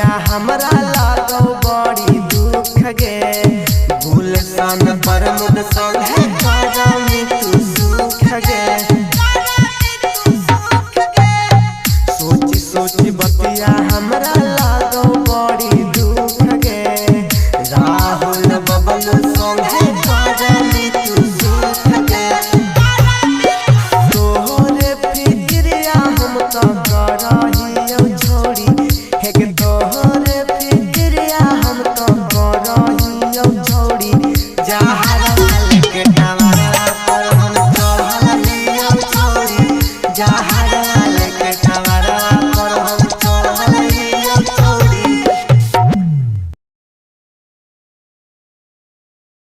हमरा लागो बड़ी दुख गे गुलशन पर मुद संगे करमी तू सुख गे सोची सोची बतिया हमरा लागो बड़ी दुख गे राहुल बबल संगे करमी तू सुख गे तोहरे फिक्रिया हम तो करही छोड़ी हे के तोहरे फिक्रिया हम तो करही